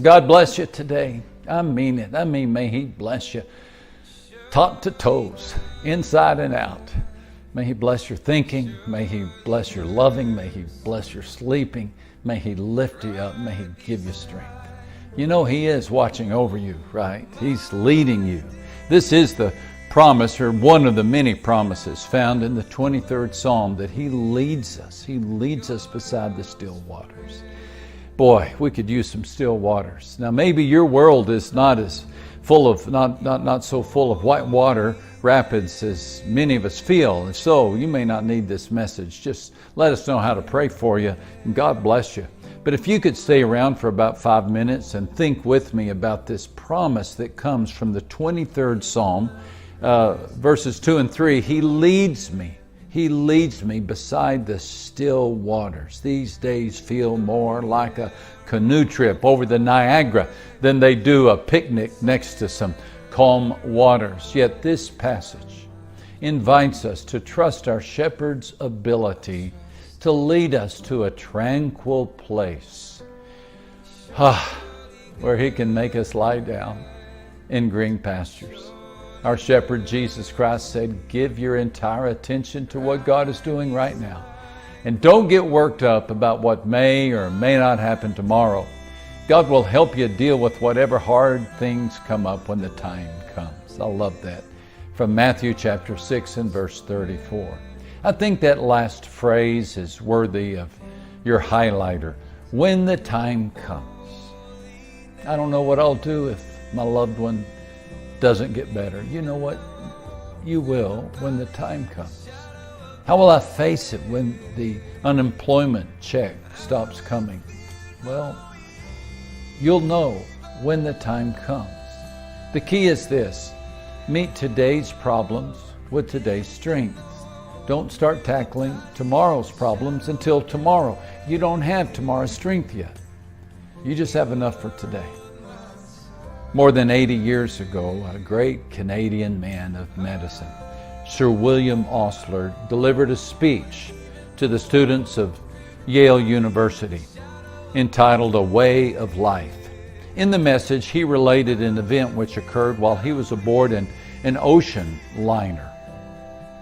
God bless you today. I mean it. May He bless you top to toes, inside and out. May He bless your thinking. May He bless your loving. May He bless your sleeping. May He lift you up. May He give you strength. You know He is watching over you, right? He's leading you. This is the promise, or one of the many promises found in the 23rd Psalm, that He leads us. He leads us beside the still waters. Boy, we could use some still waters. Now maybe your world is not as full of, not so full of white water rapids as many of us feel. And so you may not need this message. Just let us know how to pray for you, and God bless you. But if you could stay around for about 5 minutes and think with me about this promise that comes from the 23rd Psalm, verses 2 and 3, He leads me. He leads me beside the still waters. These days feel more like a canoe trip over the Niagara than they do a picnic next to some calm waters. Yet this passage invites us to trust our shepherd's ability to lead us to a tranquil place, where He can make us lie down in green pastures. Our shepherd, Jesus Christ, said, give your entire attention to what God is doing right now. And don't get worked up about what may or may not happen tomorrow. God will help you deal with whatever hard things come up when the time comes. I love that. From Matthew chapter 6 and verse 34. I think that last phrase is worthy of your highlighter. When the time comes. I don't know what I'll do if my loved one doesn't get better. You know what? You will when the time comes. How will I face it when the unemployment check stops coming? Well, you'll know when the time comes. The key is this: meet today's problems with today's strength. Don't start tackling tomorrow's problems until tomorrow. You don't have tomorrow's strength yet. You just have enough for today. More than 80 years ago, a great Canadian man of medicine, Sir William Osler, delivered a speech to the students of Yale University entitled A Way of Life. In the message, he related an event which occurred while he was aboard an ocean liner.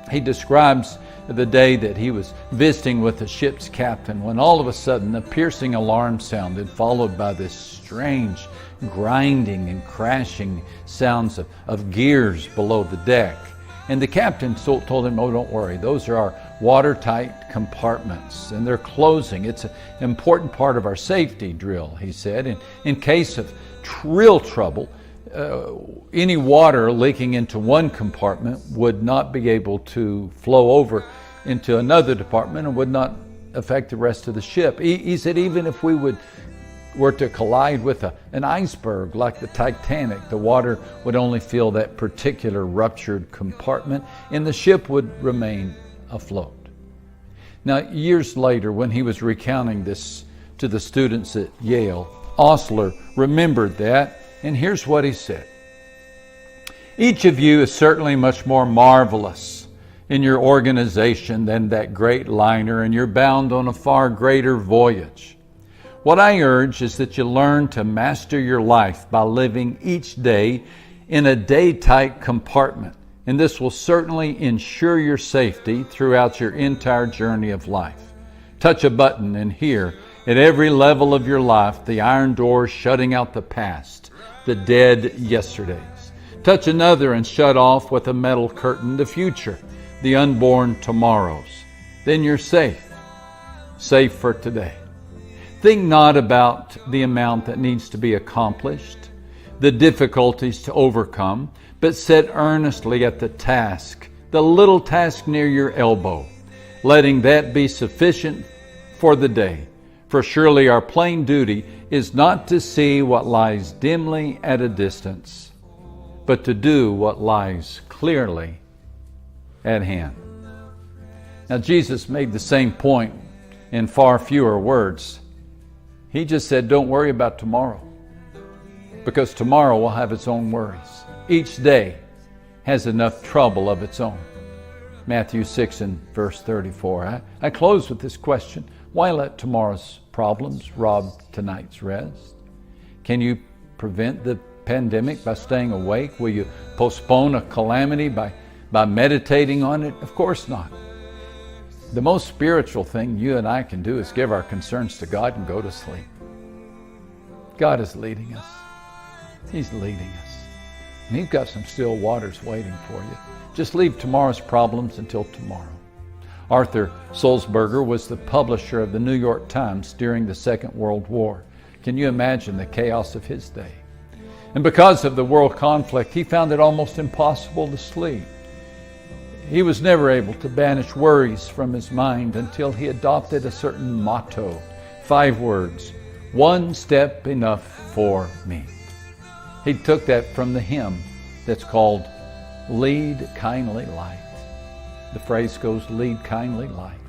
He describes the day that he was visiting with the ship's captain when all of a sudden a piercing alarm sounded, followed by this strange grinding and crashing sounds of gears below the deck. And the captain told him, oh, don't worry, those are our watertight compartments and they're closing. It's an important part of our safety drill, he said. In case of real trouble, any water leaking into one compartment would not be able to flow over into another department and would not affect the rest of the ship. He said even if we were to collide with an iceberg like the Titanic, the water would only fill that particular ruptured compartment and the ship would remain afloat. Now, years later, when he was recounting this to the students at Yale, Osler remembered that, and here's what he said. Each of you is certainly much more marvelous in your organization than that great liner, and you're bound on a far greater voyage. What I urge is that you learn to master your life by living each day in a day-tight compartment, and this will certainly ensure your safety throughout your entire journey of life. Touch a button and hear, at every level of your life, the iron door shutting out the past, the dead yesterdays. Touch another and shut off with a metal curtain the future, the unborn tomorrows. Then you're safe. Safe for today. Think not about the amount that needs to be accomplished, the difficulties to overcome, but set earnestly at the task, the little task near your elbow, letting that be sufficient for the day. For surely our plain duty is not to see what lies dimly at a distance, but to do what lies clearly at hand. Now, Jesus made the same point in far fewer words. He just said, don't worry about tomorrow, because tomorrow will have its own worries. Each day has enough trouble of its own. Matthew 6 and verse 34. I close with this question. Why let tomorrow's problems rob tonight's rest? Can you prevent the pandemic by staying awake? Will you postpone a calamity by meditating on it? Of course not. The most spiritual thing you and I can do is give our concerns to God and go to sleep. God is leading us. He's leading us. And He's got some still waters waiting for you. Just leave tomorrow's problems until tomorrow. Arthur Sulzberger was the publisher of the New York Times during the Second World War. Can you imagine the chaos of his day? And because of the world conflict, he found it almost impossible to sleep. He was never able to banish worries from his mind until he adopted a certain motto, 5 words, "One step enough for me." He took that from the hymn that's called "Lead Kindly Light." The phrase goes, "Lead kindly light.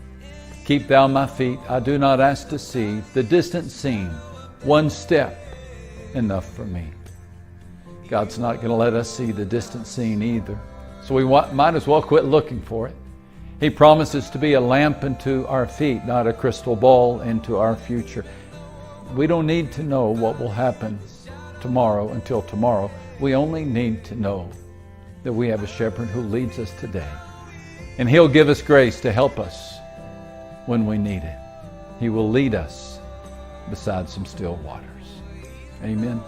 Keep thou my feet, I do not ask to see the distant scene, one step enough for me." God's not going to let us see the distant scene either, so we might as well quit looking for it. He promises to be a lamp unto our feet, not a crystal ball into our future. We don't need to know what will happen tomorrow until tomorrow. We only need to know that we have a shepherd who leads us today. And He'll give us grace to help us when we need it. He will lead us beside some still waters. Amen.